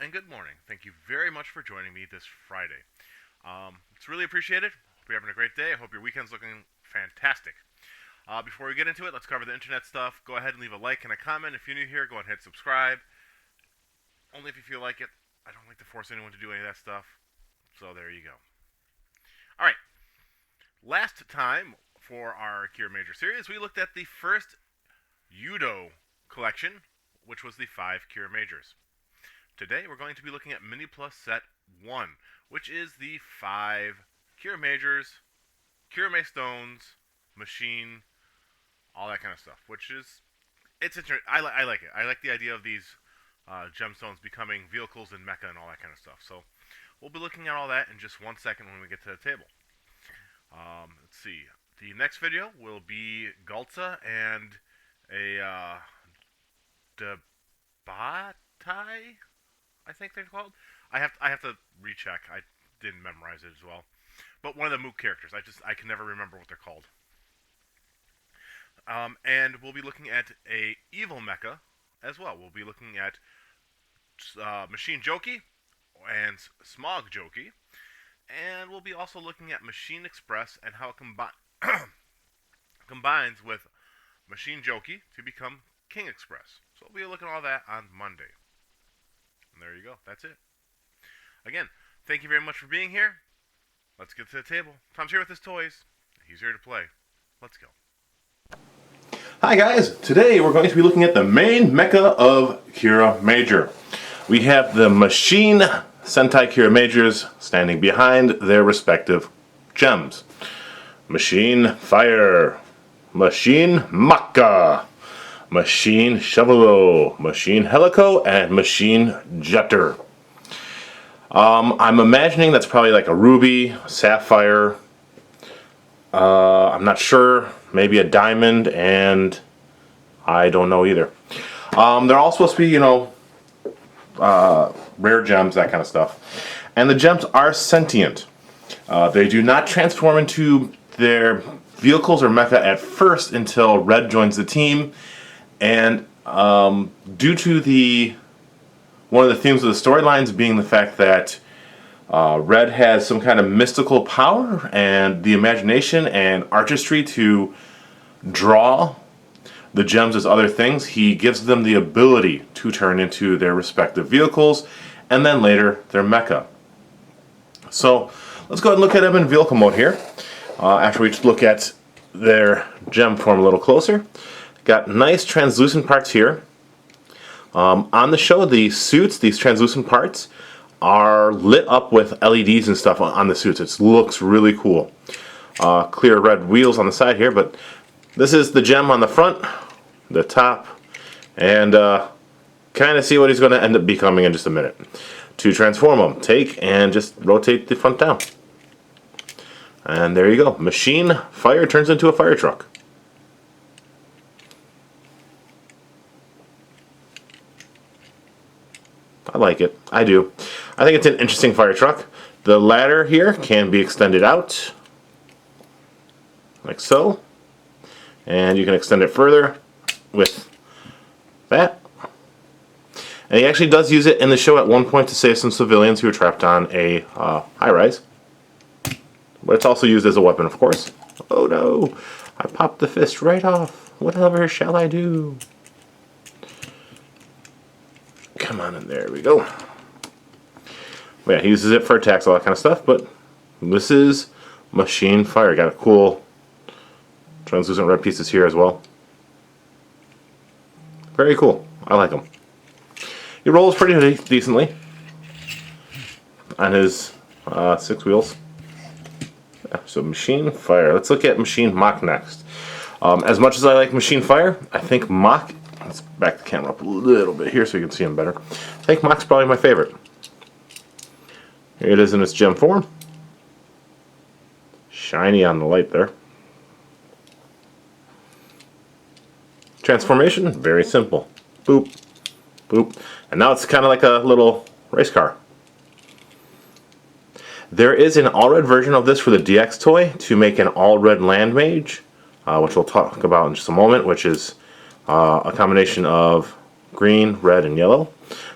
and good morning. Thank you very much for joining me this Friday. It's really appreciated. Hope you're having a great day. I hope your weekend's looking fantastic. Before we get into it, let's cover the internet stuff. Go ahead and leave a like and a comment. If you're new here, go ahead and hit subscribe. Only if you feel like it. I don't like to force anyone to do any of that stuff. So there you go. Alright, last time for our Kirameiger series, we looked at the first Yudo collection, which was the 5 Kirameigers. Today we're going to be looking at Minipla Set 1, which is the 5 Kirameigers, Kiramei stones, machine, all that kind of stuff. I like it. I like the idea of these gemstones becoming vehicles in mecha and all that kind of stuff. So we'll be looking at all that in just 1 second when we get to the table. Let's see. The next video will be Galta and a Debatai, I think they're called. I have to recheck. I didn't memorize it as well. But one of the Mook characters. I can never remember what they're called. And we'll be looking at a evil mecha as well. We'll be looking at Machine Joki and Smog Joki. And we'll be also looking at Machine Express and how it combines with Machine Joki to become King Express. So we'll be looking at all that on Monday. And there you go. That's it. Again, thank you very much for being here. Let's get to the table. Tom's here with his toys. He's here to play. Let's go. Hi guys, today we're going to be looking at the main mecha of Kirameiger. We have the Mashin Sentai Kirameigers standing behind their respective gems. Machine Fire, Machine Mecha, Machine Chevalo, Machine Helico, and Machine Jetter. I'm imagining that's probably like a ruby, sapphire, I'm not sure, maybe a diamond, and I don't know either. They're all supposed to be, rare gems, that kind of stuff. And the gems are sentient. They do not transform into their vehicles or mecha at first until Red joins the team. And due to one of the themes of the storylines being the fact that Red has some kind of mystical power and the imagination and artistry to draw the gems as other things, he gives them the ability to turn into their respective vehicles and then later their mecha. So let's go ahead and look at them in vehicle mode here. After we look at their gem form a little closer. Got nice translucent parts here. On the show, the suits, these translucent parts, are lit up with LEDs and stuff on the suits. It looks really cool. Clear red wheels on the side here, but this is the gem on the front, the top, and kind of see what he's going to end up becoming in just a minute. To transform him, take and just rotate the front down. And there you go. Machine Fire turns into a fire truck. I like it. I do. I think it's an interesting fire truck. The ladder here can be extended out, like so. And you can extend it further with that. And he actually does use it in the show at one point to save some civilians who are trapped on a high-rise. But it's also used as a weapon, of course. Oh no! I popped the fist right off. Whatever shall I do? Come on in, there we go. But yeah, he uses it for attacks, all that kind of stuff, but this is Machine Fire. Got a cool translucent red pieces here as well. Very cool. I like him. He rolls pretty decently on his 6 wheels. Yeah, so Machine Fire. Let's look at Machine Mach next. As much as I like Machine Fire, I think Mach... Let's back the camera up a little bit here so you can see him better. I think Mach's probably my favorite. Here it is in its gem form. Shiny on the light there. Transformation, very simple. Boop, boop. And now it's kind of like a little race car. There is an all-red version of this for the DX toy to make an all-red land mage, which we'll talk about in just a moment, which is a combination of green, red, and yellow.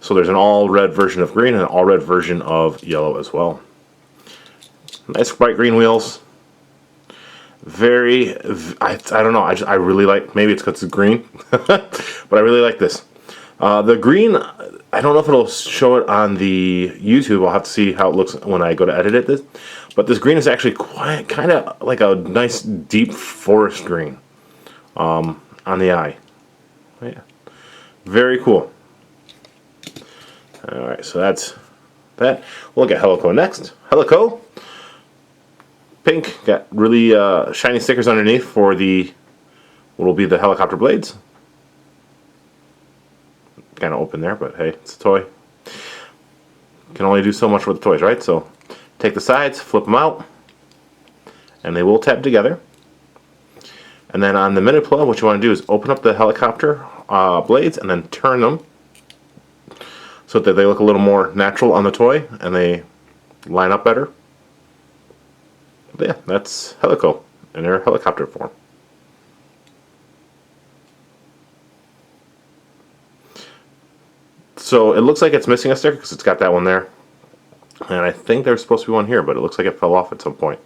So there's an all red version of green and an all red version of yellow as well. Nice bright green wheels. Very, I don't know, I really like, maybe it's because it's green, but I really like this. The green, I don't know if it'll show it on the YouTube. I'll have to see how it looks when I go to edit it. But this green is actually quite, kind of like a nice deep forest green on the eye. Yeah. Very cool. Alright, so that's that. We'll look at Helico next. Helico, pink, got really shiny stickers underneath for the what will be the helicopter blades. Kind of open there, but hey, it's a toy. Can only do so much with the toys, right? So take the sides, flip them out, and they will tab together. And then on the Minipla, what you want to do is open up the helicopter blades and then turn them so that they look a little more natural on the toy and they line up better. But yeah, that's Helico in their helicopter form. So it looks like it's missing a sticker because it's got that one there. And I think there's supposed to be one here, but it looks like it fell off at some point.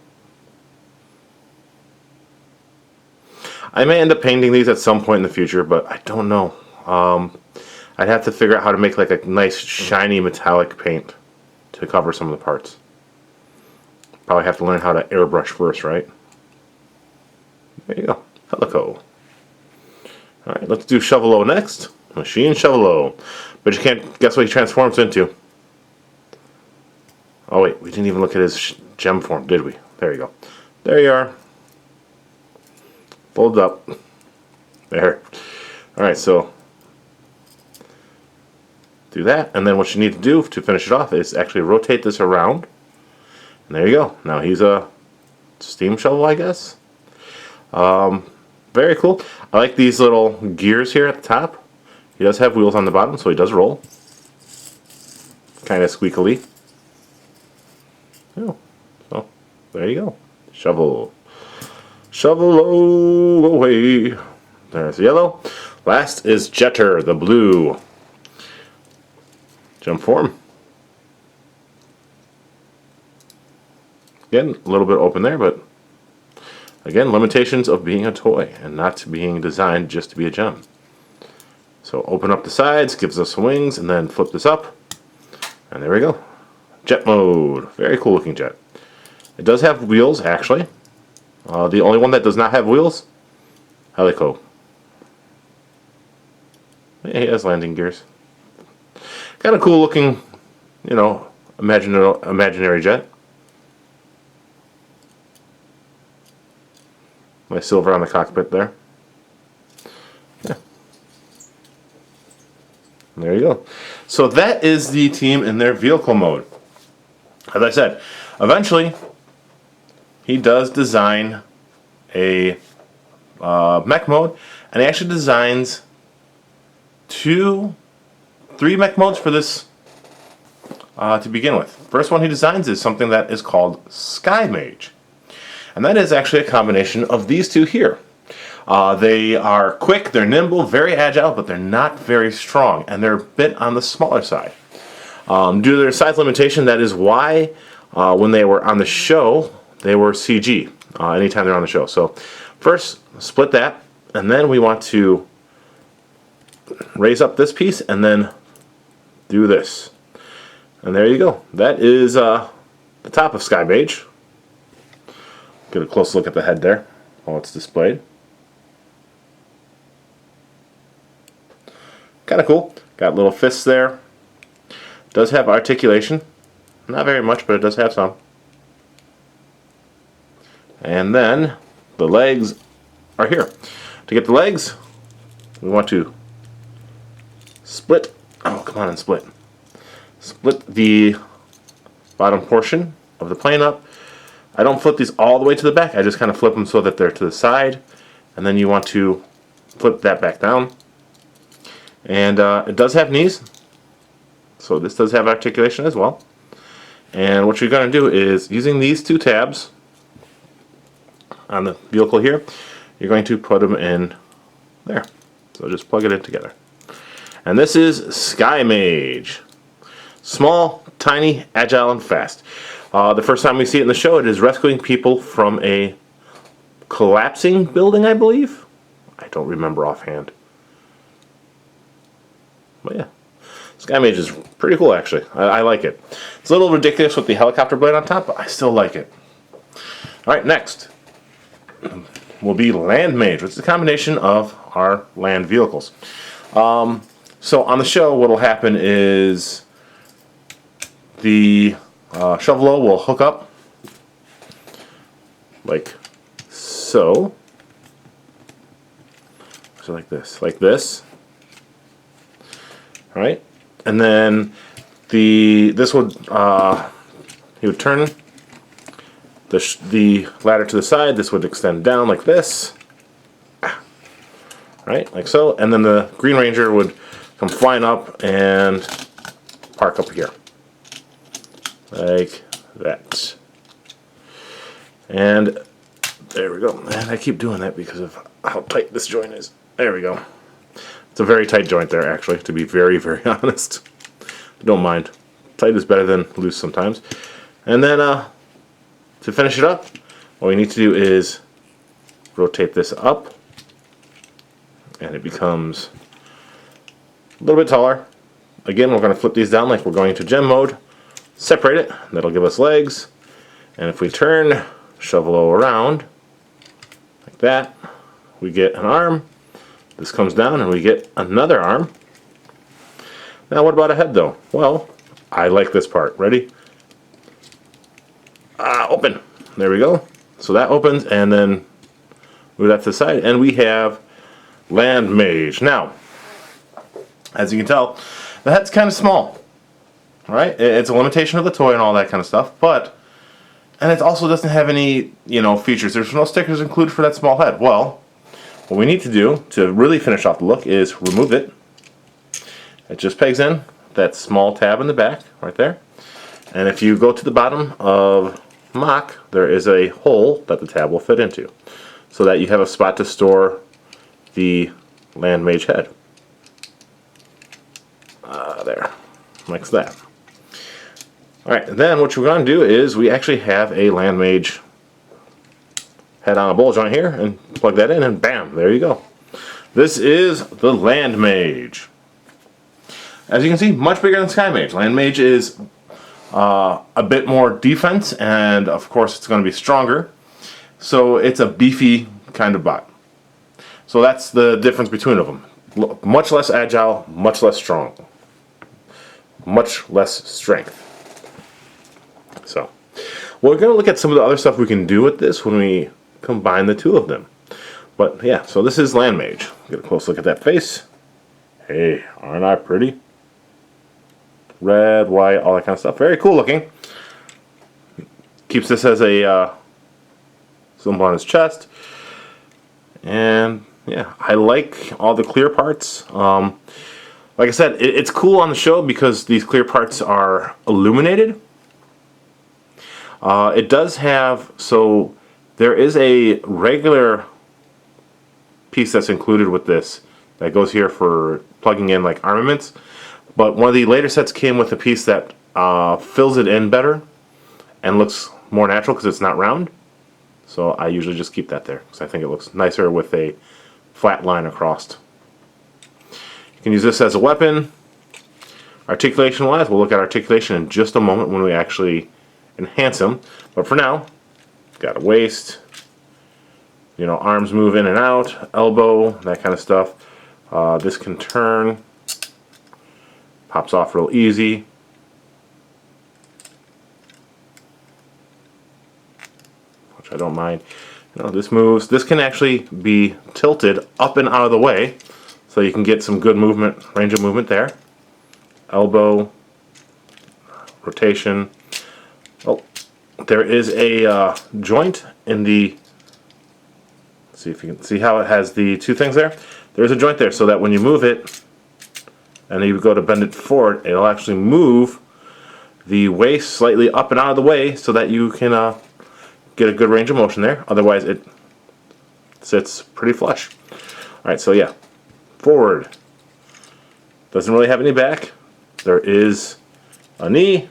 I may end up painting these at some point in the future, but I don't know. I'd have to figure out how to make like a nice shiny metallic paint to cover some of the parts. Probably have to learn how to airbrush first, right? There you go. Helico. Alright, let's do Shovel-O next. Machine Shovel-O. But you can't guess what he transforms into. Oh wait, we didn't even look at his gem form, did we? There you go. There you are. Fold up. There. Alright, so do that, and then what you need to do to finish it off is actually rotate this around. And there you go. Now he's a steam shovel, I guess. Very cool. I like these little gears here at the top. He does have wheels on the bottom, so he does roll. Kind of squeakily. Oh, so there you go. Shovel. Shovel away. There's the yellow. Last is Jetter, the blue. Jump form. Again, a little bit open there, but again, limitations of being a toy and not being designed just to be a gem. So open up the sides, gives us wings, and then flip this up. And there we go. Jet mode. Very cool looking jet. It does have wheels, actually. The only one that does not have wheels, Helico. Yeah, he has landing gears. Kind of cool looking, you know, imaginary jet. Nice silver on the cockpit there. Yeah. And there you go. So that is the team in their vehicle mode. As I said, eventually he does design a mech mode, and he actually designs 3 mech modes for this to begin with. First one he designs is something that is called Sky Mage. And that is actually a combination of these two here. They are quick, they're nimble, very agile, but they're not very strong, and they're a bit on the smaller side. Due to their size limitation, that is why when they were on the show, they were CG anytime they're on the show. So first, split that, and then we want to raise up this piece, and then do this. And there you go. That is the top of Sky Mage. Get a close look at the head there while it's displayed. Kind of cool. Got little fists there. Does have articulation. Not very much, but it does have some. And then the legs are here. To get the legs, we want to split. Oh, come on and split. Split the bottom portion of the plane up. I don't flip these all the way to the back. I just kind of flip them so that they're to the side. And then you want to flip that back down. And it does have knees. So this does have articulation as well. And what you're going to do is, using these 2 tabs on the vehicle here, you're going to put them in there. So just plug it in together. And this is Sky Mage. Small, tiny, agile, and fast. The first time we see it in the show, it is rescuing people from a collapsing building, I believe. I don't remember offhand. But yeah, Sky Mage is pretty cool, actually. I like it. It's a little ridiculous with the helicopter blade on top, but I still like it. Alright, next will be Land Mage, which is a combination of our land vehicles. So on the show, what will happen is the shovel will hook up like so. So like this. All right, and then this would he would turn the ladder to the side. This would extend down like this. Right, like so, and then the Green Ranger would come flying up and park up here. Like that. And there we go. And I keep doing that because of how tight this joint is. There we go. It's a very tight joint there, actually, to be very, very honest. I don't mind. Tight is better than loose sometimes. And then to finish it up, what we need to do is rotate this up. And it becomes a little bit taller. Again, we're going to flip these down like we're going to gem mode. Separate it. That'll give us legs. And if we turn shovel around like that, we get an arm. This comes down and we get another arm. Now what about a head though? Well, I like this part. Ready? Open. There we go. So that opens and then move that to the side and we have Land Mage. Now, as you can tell, the head's kind of small. Right? It's a limitation of the toy and all that kind of stuff, and it also doesn't have any, features. There's no stickers included for that small head. Well, what we need to do to really finish off the look is remove it. It just pegs in that small tab in the back, right there. And if you go to the bottom of Mach, there is a hole that the tab will fit into, so that you have a spot to store the Land Mage head. There, like that. Alright, then what we're going to do is we actually have a Land Mage head on a bowl joint here, and plug that in, and bam, there you go. This is the Land Mage. As you can see, much bigger than Sky Mage. Land Mage is a bit more defense, and of course it's going to be stronger. So it's a beefy kind of bot. So that's the difference between them. Much less agile, much less strong. Much less strength. So, we're going to look at some of the other stuff we can do with this when we combine the two of them. But yeah, so this is Land Mage. Get a close look at that face. Hey, aren't I pretty? Red, white, all that kind of stuff. Very cool looking. Keeps this as a symbol on his chest. And yeah, I like all the clear parts. Like I said, it's cool on the show because these clear parts are illuminated. It does have, so there is a regular piece that's included with this that goes here for plugging in like armaments, but one of the later sets came with a piece that fills it in better and looks more natural because it's not round. So I usually just keep that there because I think it looks nicer with a flat line across. You can use this as a weapon. Articulation wise, we'll look at articulation in just a moment when we actually enhance them. But for now, got a waist, arms move in and out, elbow, that kind of stuff. This can turn, pops off real easy. Which I don't mind. This moves. This can actually be tilted up and out of the way, so you can get some good movement, range of movement there. Elbow, rotation. Oh, there is a joint in the. Let's see if you can see how it has the two things there. There's a joint there, so that when you move it, and you go to bend it forward, it'll actually move the waist slightly up and out of the way, so that you can get a good range of motion there. Otherwise, it sits pretty flush. All right, so yeah, forward, Doesn't really have any back. There is a knee,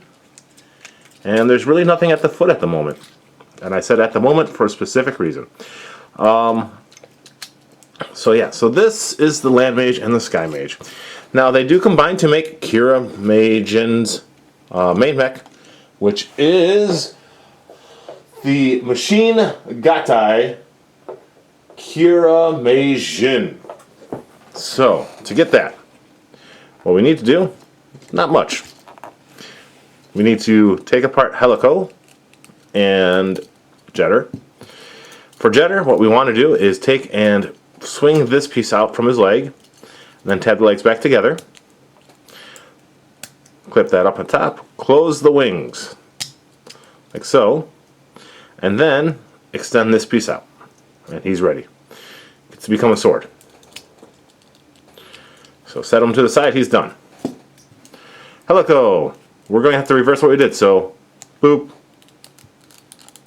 and there's really nothing at the foot at the moment. And I said at the moment for a specific reason. So yeah, so this is the Land Mage and the Sky Mage. Now they do combine to make Kirameizin's main mech, which is the Mashin Sentai Kiramaizin. So to get that, what we need to do, not much. We need to take apart Helico and Jetter. For Jetter, what we want to do is take and swing this piece out from his leg, and then tab the legs back together. Clip that up on top, close the wings, like so, and then extend this piece out. And he's ready. Gets to become a sword. So set him to the side, he's done. Helico! We're going to have to reverse what we did, so boop,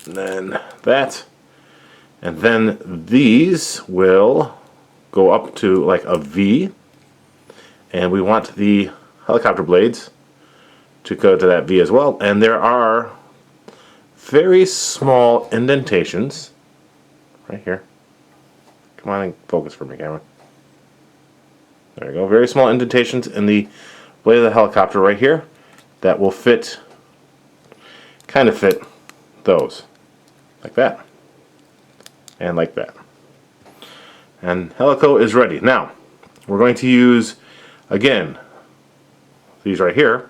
and then that, and then these will go up to like a V, and we want the helicopter blades to go to that V as well, and there are very small indentations right here. Come on and focus for me, camera. There you go. Very small indentations in the blade of the helicopter right here that will fit, kind of fit those. Like that. And like that. And Helico is ready. Now, we're going to use, again, these right here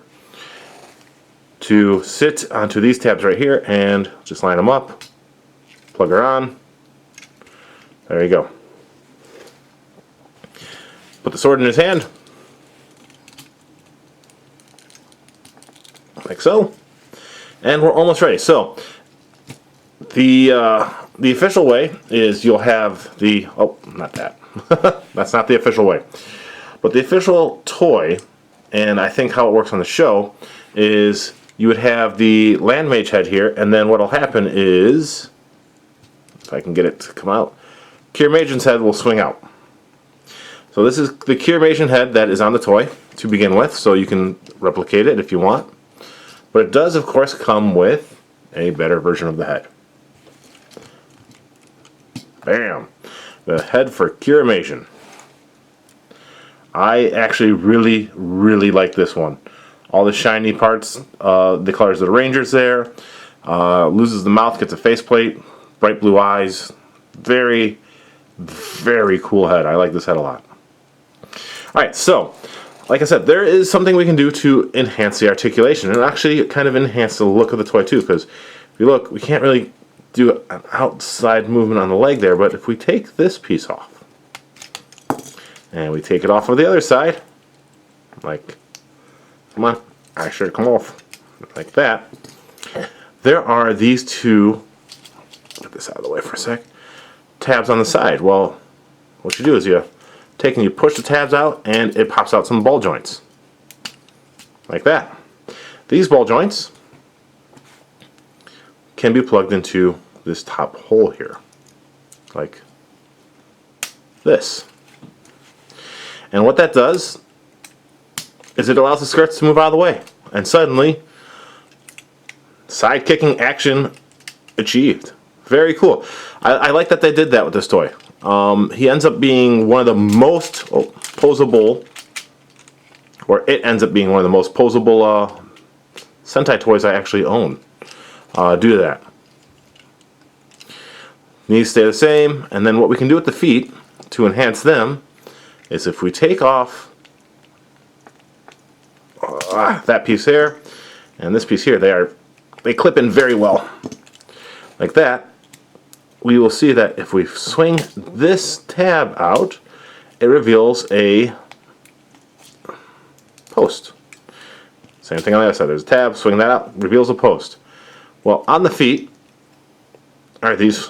to sit onto these tabs right here and just line them up, plug her on. There you go. Put the sword in his hand, like so, and we're almost ready. So the official way is you'll have the, oh, not that. That's not the official way. But the official toy, and I think how it works on the show, is you would have the Land Mage head here, and then what'll happen is, if I can get it to come out, Kirameizin's head will swing out. So this is the Kirameizin's head that is on the toy to begin with, so you can replicate it if you want. But it does, of course, come with a better version of the head. Bam! The head for Kirameisin. I actually really, really like this one. All the shiny parts, the colors of the Rangers there. Loses the mouth, gets a faceplate, bright blue eyes. Very, very cool head. I like this head a lot. Alright, so, like I said, there is something we can do to enhance the articulation, and actually kind of enhance the look of the toy too, because if you look, we can't really do an outside movement on the leg there, but if we take this piece off, and we take it off of the other side, like, come on, I should come off, like that, there are these two, get this out of the way for a sec, tabs on the side. Well, what you do is you take and you push the tabs out, and it pops out some ball joints. Like that. These ball joints can be plugged into this top hole here. Like this. And what that does is it allows the skirts to move out of the way. And suddenly, side kicking action achieved. Very cool. I like that they did that with this toy. He ends up being one of the most posable, or it ends up being one of the most posable Sentai toys I actually own due to that. Knees stay the same, and then what we can do with the feet to enhance them is if we take off that piece here and this piece here, they clip in very well. Like that. We will see that if we swing this tab out, it reveals a post. Same thing on the other side. There's a tab, swing that out, reveals a post. Well, on the feet are these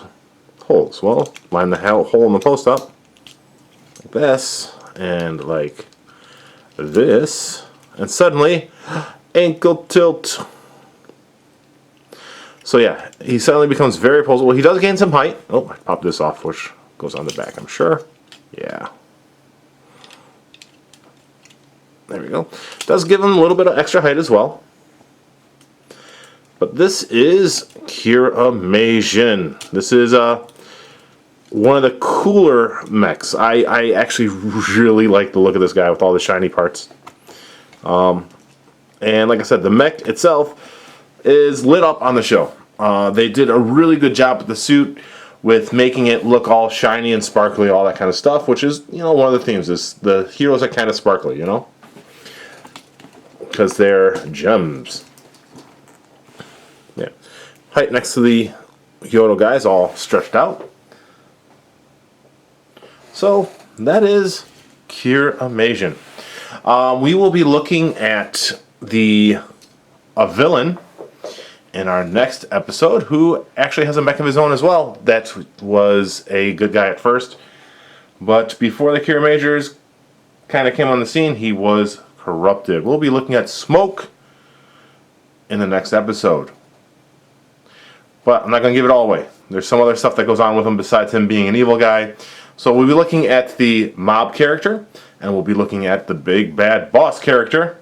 holes. Well, line the hole in the post up like this and like this, and suddenly ankle tilt. So yeah, he suddenly becomes very posable. He does gain some height. Oh, I popped this off, which goes on the back, I'm sure. Yeah. There we go. Does give him a little bit of extra height as well. But this is Kirameisin. This is one of the cooler mechs. I actually really like the look of this guy with all the shiny parts. And like I said, the mech itself is lit up on the show. They did a really good job with the suit, with making it look all shiny and sparkly, all that kind of stuff, which is, you know, one of the themes is the heroes are kind of sparkly, you know? Because they're gems. Yeah. Height next to the Kyoto guys, all stretched out. So, that is Kirameisin. We will be looking at a villain in our next episode who actually has a mech of his own as well. That was a good guy at first, but before the Kirameigers kind of came on the scene, he was corrupted. We'll be looking at Smoke in the next episode, but I'm not going to give it all away. There's some other stuff that goes on with him besides him being an evil guy. So we'll be looking at the mob character, and we'll be looking at the big bad boss character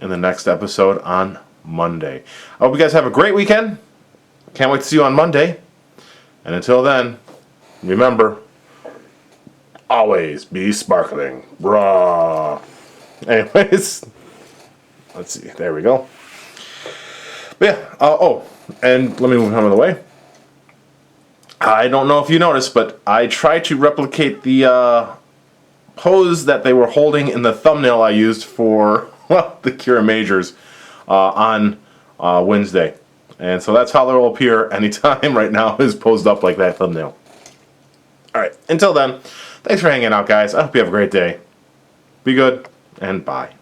in the next episode on Monday. I hope you guys have a great weekend. Can't wait to see you on Monday. And until then, remember, always be sparkling. Brah. Anyways, let's see. There we go. But yeah. Oh, and let me move him out of the way. I don't know if you noticed, but I tried to replicate the pose that they were holding in the thumbnail I used for the Kirameiger's on Wednesday. And so that's how they'll appear anytime right now is posed up like that thumbnail. Alright, until then, thanks for hanging out, guys. I hope you have a great day. Be good, and bye.